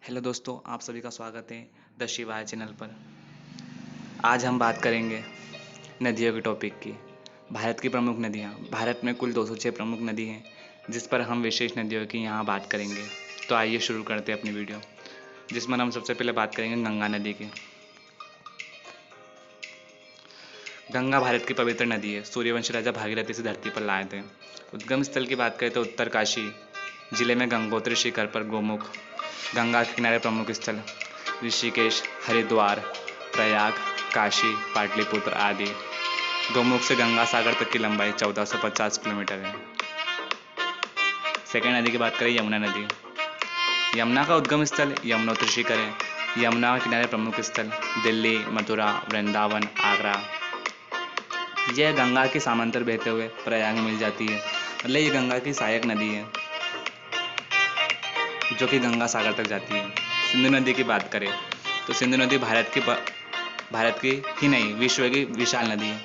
Hello दोस्तों, आप सभी का स्वागत है द शिवाय चैनल पर। आज हम बात करेंगे नदियों के टॉपिक की। भारत की प्रमुख नदियाँ। भारत में कुल 206 प्रमुख नदी हैं, जिस पर हम विशेष नदियों की यहाँ बात करेंगे। तो आइए शुरू करते हैं अपनी वीडियो, जिसमें हम सबसे पहले बात करेंगे गंगा नदी की। गंगा भारत की पवित्र नदी है। सूर्यवंशी राजा भागीरथी से धरती पर लाए थे। उद्गम स्थल की बात करें तो उत्तरकाशी जिले में गंगोत्री शिखर पर गोमुख। गंगा के किनारे प्रमुख स्थल ऋषिकेश, हरिद्वार, प्रयाग, काशी, पाटलिपुत्र आदि। गोमुख से गंगा सागर तक की लंबाई 1450 किलोमीटर है। सेकेंड नदी की बात करें यमुना नदी। यमुना का उद्गम स्थल यमुनोत्री शिखर है। यमुना के किनारे प्रमुख स्थल दिल्ली, मथुरा, वृंदावन, आगरा। यह गंगा के समांतर बहते हुए प्रयाग में मिल जाती है। मतलब ये गंगा की सहायक नदी है जो कि गंगा सागर तक जाती है। सिंधु नदी की बात करें तो सिंधु नदी भारत की ही नहीं, विश्व की विशाल नदी है।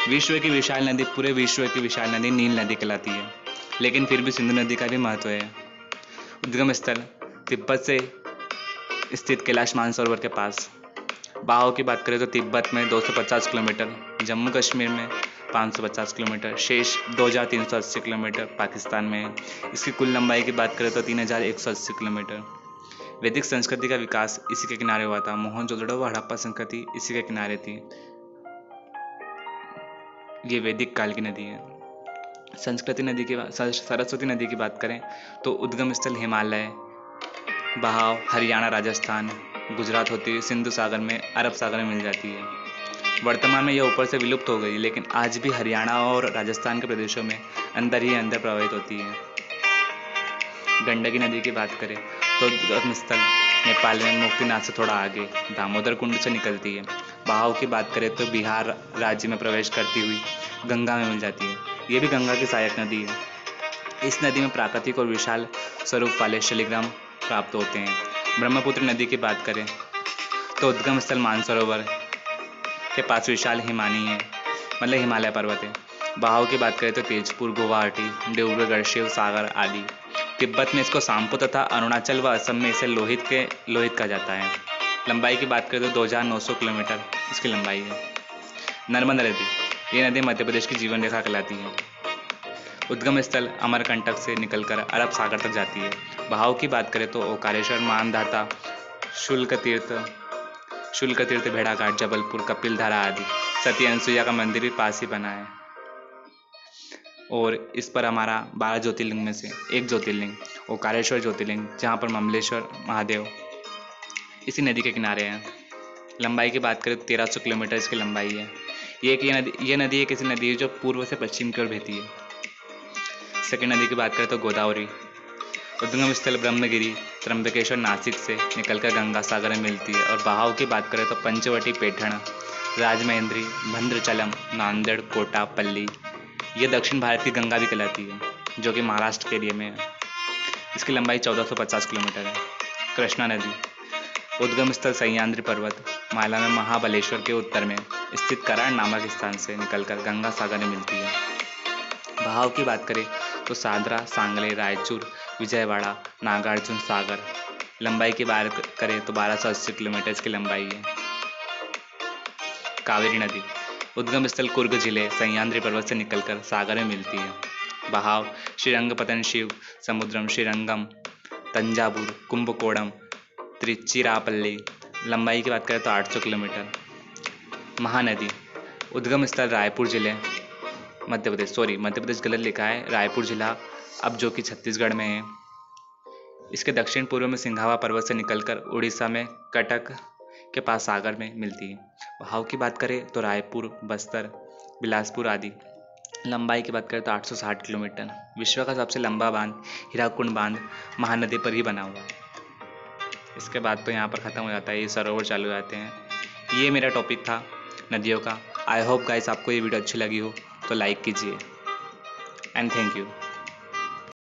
विश्व की विशाल नदी, पूरे विश्व की विशाल नदी नील नदी कहलाती है, लेकिन फिर भी सिंधु नदी का भी महत्व है। उद्गम स्थल तिब्बत से स्थित कैलाश मानसरोवर के पास। बहाव की बात करें तो तिब्बत में 250 किलोमीटर, जम्मू कश्मीर में 550 किलोमीटर, शेष 2380 किलोमीटर पाकिस्तान में है। इसकी कुल लंबाई की बात करें तो 3180 किलोमीटर। वैदिक संस्कृति का विकास इसी के किनारे हुआ था। मोहनजोदड़ो व हड़प्पा संस्कृति इसी के किनारे थी। ये वैदिक काल की नदी है। सरस्वती नदी की बात करें तो उद्गम स्थल हिमालय, बहाव हरियाणा, राजस्थान, गुजरात होती हुई सिंधु सागर में, अरब सागर में मिल जाती है। वर्तमान में यह ऊपर से विलुप्त हो गई, लेकिन आज भी हरियाणा और राजस्थान के प्रदेशों में अंदर ही अंदर प्रवाहित होती है। गंडकी नदी की बात करें तो उद्गम स्थल नेपाल में मुक्तिनाथ से थोड़ा आगे दामोदर कुंड से निकलती है। बहाव की बात करें तो बिहार राज्य में प्रवेश करती हुई गंगा में मिल जाती है। ये भी गंगा की सहायक नदी है। इस नदी में प्राकृतिक और विशाल स्वरूप वाले शालिग्राम प्राप्त होते हैं। ब्रह्मपुत्र नदी की बात करें तो उद्गम स्थल मानसरोवर के पास विशाल हिमानी है, मतलब हिमालय पर्वत है। बहाव की बात करें तो तेजपुर, गुवाहाटी, डिब्रूगढ़, शिव सागर आदि। तिब्बत में इसको सांपो तथा अरुणाचल व असम में इसे लोहित कहा जाता है। लंबाई की बात करें तो 2900 किलोमीटर इसकी लंबाई है। नर्मदा नदी, ये नदी मध्य प्रदेश की जीवन रेखा कहलाती है। उद्गम स्थल अमरकंटक से निकलकर अरब सागर तक जाती है। बहाव की बात करें तो ओकारेश्वर, मानधाता, शुल्क तीर्थ, भेड़ाघाट, जबलपुर, कपिलधारा आदि। सती अनसुईया का मंदिर भी पास ही बना है। और इस पर हमारा 12 ज्योतिर्लिंग में से एक ज्योतिर्लिंग ओकारेश्वर ज्योतिर्लिंग, जहाँ पर ममलेश्वर महादेव इसी नदी के किनारे हैं। लंबाई की बात करें तो 1300 किलोमीटर इसकी लंबाई है। ये नदी एक ऐसी नदी है जो पूर्व से पश्चिम की ओर बहती है। सेकेंड नदी की बात करें तो गोदावरी। उद्गम स्थल ब्रह्मगिरी, त्र्यंबकेश्वर, नासिक से निकलकर गंगा सागर में मिलती है। और बहाव की बात करें तो पंचवटी, पैठण, राजमहेंद्री, भद्राचलम, नांदेड़, कोटा, पल्ली। ये दक्षिण भारत की गंगा भी कहलाती है, जो कि महाराष्ट्र के एरिया में है। इसकी लंबाई 1450 किलोमीटर है। कृष्णा नदी, उद्गम स्थल सह्याद्री पर्वत माला में महाबलेश्वर के उत्तर में स्थित कराड़ नामक स्थान से निकलकर गंगा सागर में मिलती है। बहाव की बात करें तो सादरा, सांगले, रायचूर, विजयवाड़ा, नागार्जुन सागर। लंबाई की बात करें तो 1280 किलोमीटर इसकी लंबाई है। कावेरी नदी, उद्गम स्थल कुर्ग जिले सह्याद्री पर्वत से निकलकर सागर में मिलती है। बहाव श्रीरंगपतन शिव समुद्रम, श्रीरंगम, तंजावुर, कुंभकोणम, त्रिचिरापल्ली। लंबाई की बात करें तो 800 किलोमीटर। महानदी, उद्गम स्थल रायपुर जिले मध्य प्रदेश गलत लिखा है, रायपुर जिला अब जो कि छत्तीसगढ़ में है। इसके दक्षिण पूर्व में सिंघावा पर्वत से निकलकर उड़ीसा में कटक के पास सागर में मिलती है। बहाव की बात करें तो रायपुर, बस्तर, बिलासपुर आदि। लंबाई की बात करें तो 860 किलोमीटर। विश्व का सबसे लंबा बांध हीराकुंड बांध महानदी पर ही बना हुआ है। इसके बाद तो यहाँ पर ख़त्म हो जाता है, ये सरोवर चालू हो जाते हैं। ये मेरा टॉपिक था नदियों का। आई होप गाइस आपको ये वीडियो अच्छी लगी हो तो लाइक कीजिए एंड थैंक यू।